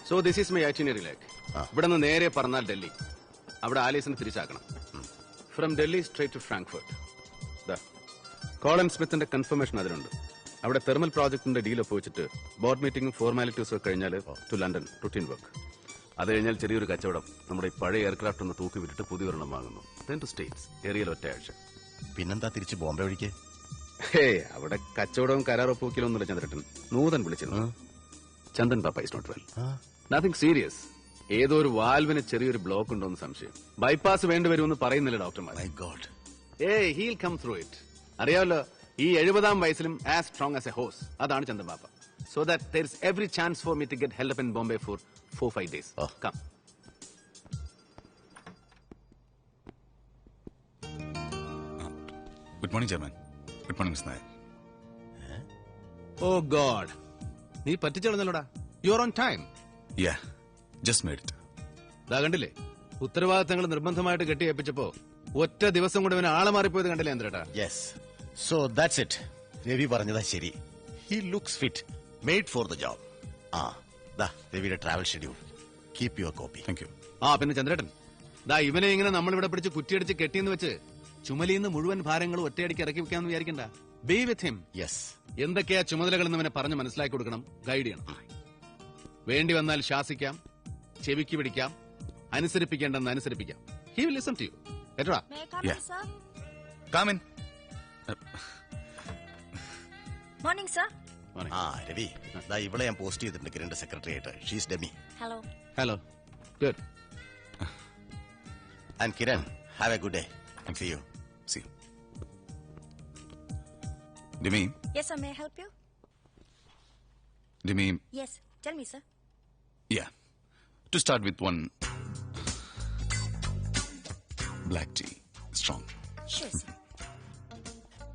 So this is my itinerary ലേക്ക്. ഇവിടെ നിന്ന് നേരെ പറഞ്ഞാൽ ഡൽഹി. അവിടെ ആലീസിനെ തിരിച്ചാക്കണം. From Delhi straight to Frankfurt. Colin സ്മിത്തിന്റെ കൺഫർമേഷൻ അതിലുണ്ട്. അവിടെ തെർമൽ പ്രോജക്ടിന്റെ ഡീൽ ഒപ്പുവെച്ചിട്ട് ബോർഡ് മീറ്റിംഗും ഫോർമാലിറ്റീസും ഒക്കെ കഴിഞ്ഞാൽ ടു ലണ്ടൻ റുട്ടീൻ വർക്ക്. അത് കഴിഞ്ഞാൽ ചെറിയൊരു കച്ചവടം. നമ്മുടെ പഴയ എയർക്രാഫ്റ്റ് ഒന്ന് തൂക്കി വിട്ടിട്ട് പുതിയൊരെണ്ണം വാങ്ങുന്നു. ദെൻ ടു സ്റ്റേറ്റ്സ്, ഏരിയയിൽ ഒറ്റയാഴ്ച. പിന്നെന്താ തിരിച്ച് ബോംബെ വഴിക്ക്? അവിടെ കച്ചവടവും കരാറൊപ്പൂക്കിലും ഒന്നുമില്ല ചന്ദ്രട്ടൻ. നൂതൻ വിളിച്ചിരുന്നു. ചന്ദൻ പാപ്പ is not well. Nothing serious. ഏതോ ഒരു വാൽവിന് ചെറിയൊരു ബ്ലോക്ക് ഉണ്ടോന്ന് സംശയം. ബൈപ്പാസ് വേണ്ടിവരുമെന്ന് പറയുന്നില്ല ഡോക്ടർമാർ. He'll come through it. അറിയാമല്ലോ, ഈ 70-ാം വയസ്സിലും as strong as a horse. അതാണ് ചന്ദൻ പാപ്പ. So that there is every chance for me to get help in Bombay for 4-5 days. Come. Good morning chairman. Good morning miss Nair. Oh God, നീ പറ്റിച്ചെടുന്നല്ലോടാ. You are on time. Yeah, just made it. ഇതാ കണ്ടില്ലേ, ഉത്തരവാദിത്തങ്ങൾ നിർബന്ധമായിട്ട് കെട്ടിയേപ്പിച്ചപ്പോ ഒറ്റ ദിവസം കൊണ്ട് ഇവന് ആളെ മാറിപ്പോയത് കണ്ടില്ലേ ചന്ദ്രേട്ടാ? Yes, so that's it. Ravi പറഞ്ഞതാ ശരി. He looks fit, made for the job. രവിയുടെ travel schedule. Keep your copy. Thank you. പിന്നെ ചന്ദ്രേട്ടൻ, ദാ ഇവനെ ഇങ്ങനെ നമ്മളിവിടെ പിടിച്ച് കുറ്റിയടിച്ച് കെട്ടിയെന്ന് വെച്ച് ചുമലിന്ന് മുഴുവൻ ഭാരങ്ങളും ഒറ്റയടിക്ക് ഇറക്കി വെക്കാമെന്ന് വിചാരിക്കണ്ട. B with him. യെസ്. എന്തൊക്കെയാ ചുമതലകൾ എന്ന് ഇവനെ പറഞ്ഞ് മനസ്സിലാക്കി കൊടുക്കണം, ഗൈഡ് ചെയ്യണം. വേണ്ടി വന്നാൽ ശാസിക്കാം, ചെവിക്ക് പിടിക്കാം, അനുസരിപ്പിക്കേണ്ടെന്ന് അനുസരിപ്പിക്കാം. He will listen to you. കേട്ടോടാ? Come in. Morning sir. Ravi, ഇവിടെ ഞാൻ പോസ്റ്റ് ചെയ്തിട്ടുണ്ട് കിരണിന്റെ സെക്രട്ടറി ആയിട്ട്. She's Demi. Hello. Hello. Good. And Kiran, have a good day. See you. See you. Dimi? Yes, sir. May I help you? Dimi? Yes. Tell me, sir. Yeah. To start with one black tea. Strong. Sure, sir.